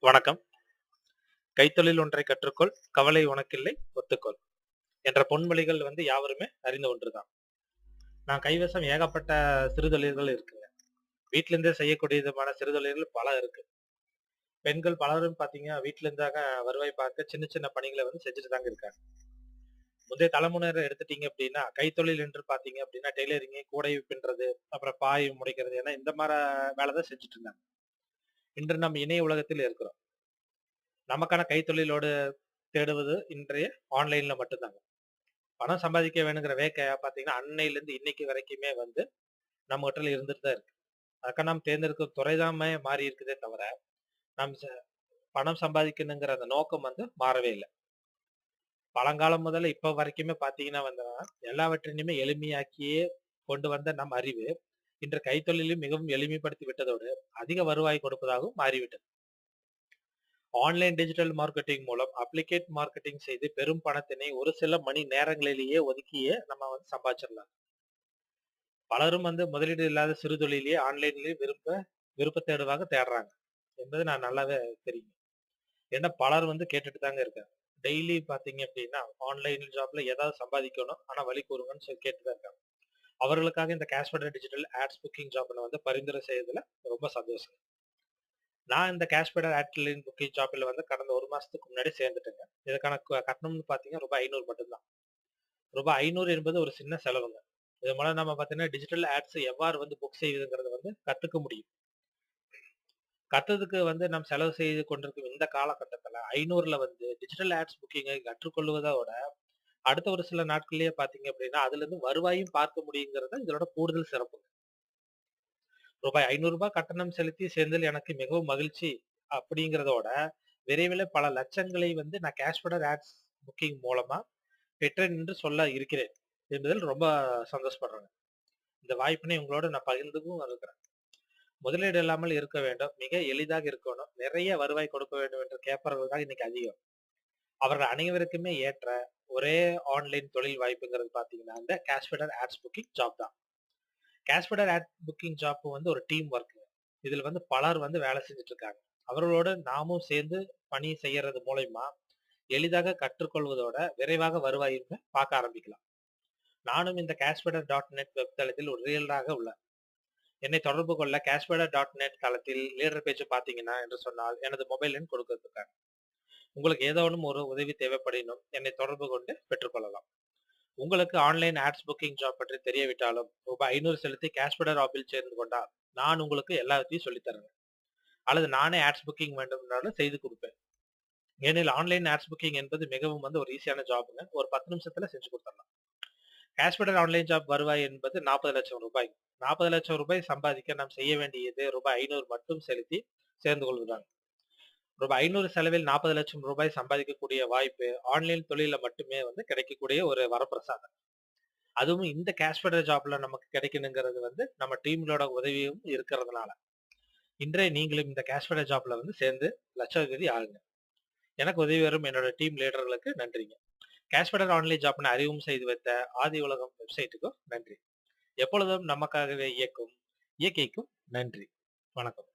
வணக்கம். கைத்தொழில் ஒன்றைக் கற்றுக்கொள், கவலை உனக்கில்லை ஒத்துக்கொள் என்ற பொன்மொழிகள் யாவருமே அறிந்த ஒன்றுதான். நான் கைவசம் ஏகப்பட்ட சிறுதொழில்கள் இருக்குங்க. வீட்ல இருந்தே செய்யக்கூடிய விதமான சிறுதொழில்கள் பல இருக்கு. பெண்கள் பலரும் பார்த்தீங்கன்னா, வீட்ல இருந்தாங்க வருவாய் பார்க்க சின்ன சின்ன பணிகள செஞ்சுட்டு தாங்க இருக்காங்க. முந்தைய தலைமுறையினர் எடுத்துட்டீங்க அப்படின்னா, கைத்தொழில் என்று பார்த்தீங்க அப்படின்னா, டெய்லரிங், கூடை பின்றது, அப்புறம் பாய் முடைக்கிறது என இந்த மாரி வேலை தான் செஞ்சுட்டு இருந்தாங்க. இன்று நம்ம இணைய உலகத்தில் இருக்கிறோம். நமக்கான கைத்தொழிலோடு தேடுவது இன்றைய ஆன்லைன்ல மட்டும்தாங்க. பணம் சம்பாதிக்க வேணுங்கிற வேட்கை பார்த்தீங்கன்னா, அன்னையிலிருந்து இன்னைக்கு வரைக்குமே நம்மகிட்ட இருந்துட்டு தான் இருக்கு. அதுக்காக நாம் தேர்ந்தெடுக்கும் துறை தாமே மாறி இருக்குதே தவிர, நாம் பணம் சம்பாதிக்கணுங்கிற அந்த நோக்கம் மாறவே இல்ல. பழங்காலம் முதல்ல இப்ப வரைக்குமே பார்த்தீங்கன்னா எல்லாவற்றினையுமே எளிமையாக்கியே கொண்டு வந்த நம் அறிவு, இன்று கைத்தொழிலையும் மிகவும் எளிமைப்படுத்தி விட்டதோடு, அதிக வருவாய் கொடுப்பதாகவும் மாறிவிட்டது. ஆன்லைன் டிஜிட்டல் மார்க்கெட்டிங் மூலம் அப்ளிகேட் மார்க்கெட்டிங் செய்து பெரும் பணத்தினை ஒரு சில மணி நேரங்களிலேயே ஒதுக்கியே நம்ம சம்பாதிச்சிடலாம். பலரும் முதலீடு இல்லாத சிறு தொழிலையே ஆன்லைன்லயே விருப்ப தேடுவாங்க தேடுறாங்க என்பது நான் நல்லாவே தெரியும். ஏன்னா பலர் கேட்டுட்டு தாங்க இருக்காங்க. டெய்லி பாத்தீங்க அப்படின்னா ஆன்லைன் ஜாப்ல ஏதாவது சம்பாதிக்கணும் ஆனா வழி கூறுங்கன்னு சொல்லி கேட்டுதான் இருக்காங்க. அவர்களுக்காக இந்த கேஷ்பெட்டர் டிஜிட்டல் ஆட்ஸ் புக்கிங் ஜாப் பரிந்துரை செய்யறதுல ரொம்ப சந்தோஷம். நான் இந்த கேஷ்பெட்டர் ஆட்லின் புக்கிங் ஜாப்ல கடந்த 1 மாசத்துக்கு முன்னாடி சேர்ந்துட்டேங்க. இதுக்கான கட்டணம்னு பாத்தீங்கன்னா ரூபாய் 500 மட்டும்தான். ரூபாய் 500 என்பது ஒரு சின்ன செலவுங்க. இது மூலம் நம்ம பாத்தீங்கன்னா டிஜிட்டல் ஆட்ஸ் எவ்வாறு புக் செய்வதுங்கிறத கத்துக்க முடியும். கத்ததுக்கு நாம் செலவு செய்து கொண்டிருக்கும் இந்த காலகட்டத்துல 500ல டிஜிட்டல் ஆட்ஸ் புக்கிங்கை கற்றுக்கொள்வதோட அடுத்த ஒரு சில நாட்கள்லயே பாத்தீங்க அப்படின்னா அதுல இருந்து வருவாயும் பார்க்க முடியுங்கிறது இதோட கூடுதல் சிறப்பு. ரூபாய் 500 கட்டணம் செலுத்தி சேர்ந்ததில் எனக்கு மிகவும் மகிழ்ச்சி அப்படிங்கிறதோட விரைவில் பல லட்சங்களை நான் கேஷ்பெட்டர் ஆட்ஸ் புக்கிங் மூலமா பெற்றேன் என்று சொல்ல இருக்கிறேன் என்பதில் ரொம்ப சந்தோஷப்படுறேன். இந்த வாய்ப்பினை உங்களோட நான் பகிர்ந்துக்கும் இருக்கிறேன். முதலீடு இல்லாமல் இருக்க வேண்டும், மிக எளிதாக இருக்கணும், நிறைய வருவாய் கொடுக்க வேண்டும் என்று கேட்பவர்கள் தான் இன்னைக்கு அதிகம். அவர்கள் அனைவருக்குமே ஏற்ற ஒரே ஆன்லைன் தொழில் வாய்ப்புங்கிறது பாத்தீங்கன்னா இந்த கேஷ்பெட்டர் ஆட்ஸ் புக்கிங் ஜாப் தான். கேஷ்பெட்டர் ஆட் புக்கிங் ஜாப் ஒரு டீம் ஒர்க். இதுல பலர் வேலை செஞ்சுட்டு இருக்காங்க. அவர்களோட நாமும் சேர்ந்து பணி செய்யறது மூலயமா எளிதாக கற்றுக்கொள்வதோட விரைவாக வருவாயும் பார்க்க ஆரம்பிக்கலாம். நானும் இந்த கேஷ்பெட்டர் டாட் நெட் வெப்தளத்தில் ஒரு லீடராக உள்ளேன். என்னை தொடர்பு கொள்ள கேஷ்பெட்டர் டாட் நெட் தளத்தில் லீடர் பேஜ் பார்த்தீங்கன்னா என்று சொன்னால் எனது மொபைல் எண் கொடுக்கறதுக்காங்க. உங்களுக்கு ஏதோனும் ஒரு உதவி தேவைப்படினும் என்னை தொடர்பு கொண்டு பெற்றுக்கொள்ளலாம். உங்களுக்கு ஆன்லைன் ஆட்ஸ் புக்கிங் ஜாப் பற்றி தெரியவிட்டாலும் ரூபாய் 500 செலுத்தி கேஷ்பெட்டர் ஆப்பில் சேர்ந்து கொண்டால் நான் உங்களுக்கு எல்லாத்தையும் சொல்லித் தரேன். அல்லது நானே ஆட்ஸ் புக்கிங் வேண்டும்னாலும் செய்து கொடுப்பேன். ஏனெனில் ஆன்லைன் ஆட்ஸ் புக்கிங் என்பது மிகவும் ஒரு ஈஸியான ஜாப்ங்க. ஒரு 10 நிமிஷத்துல செஞ்சு கொடுத்துடலாம். கேஷ்பெட்டர் ஆன்லைன் ஜாப் வருவாய் என்பது 40 லட்சம் ரூபாய். 40 லட்சம் ரூபாய் சம்பாதிக்க நாம் செய்ய வேண்டியது ரூபாய் 500 மட்டும் செலுத்தி சேர்ந்து கொள்வதுதான். ரூபாய் 500 செலவில் 40 லட்சம் ரூபாய் சம்பாதிக்கக்கூடிய வாய்ப்பு ஆன்லைன் தொழில மட்டுமே கிடைக்கக்கூடிய ஒரு வரப்பிரசாதம். அதுவும் இந்த கேஷ்பெட்டர் ஜாப்ல நமக்கு கிடைக்கணுங்கிறது நம்ம டீம்களோட உதவியும் இருக்கிறதுனால இன்றே நீங்களும் இந்த கேஷ்பெட்டர் ஜாப்ல சேர்ந்து லட்சாதிபதி ஆகுங்க. எனக்கு உதவி வரும் என்னோட டீம் லீடர்களுக்கு நன்றிங்க. கேஷ்பெட்டர் ஆன்லைன் ஜாப்னு அறிவும் செய்து வைத்த ஆதி உலகம் வெப்சைட்டுக்கும் நன்றி. எப்பொழுதும் நமக்காகவே இயக்கும் இயற்கைக்கும் நன்றி. வணக்கம்.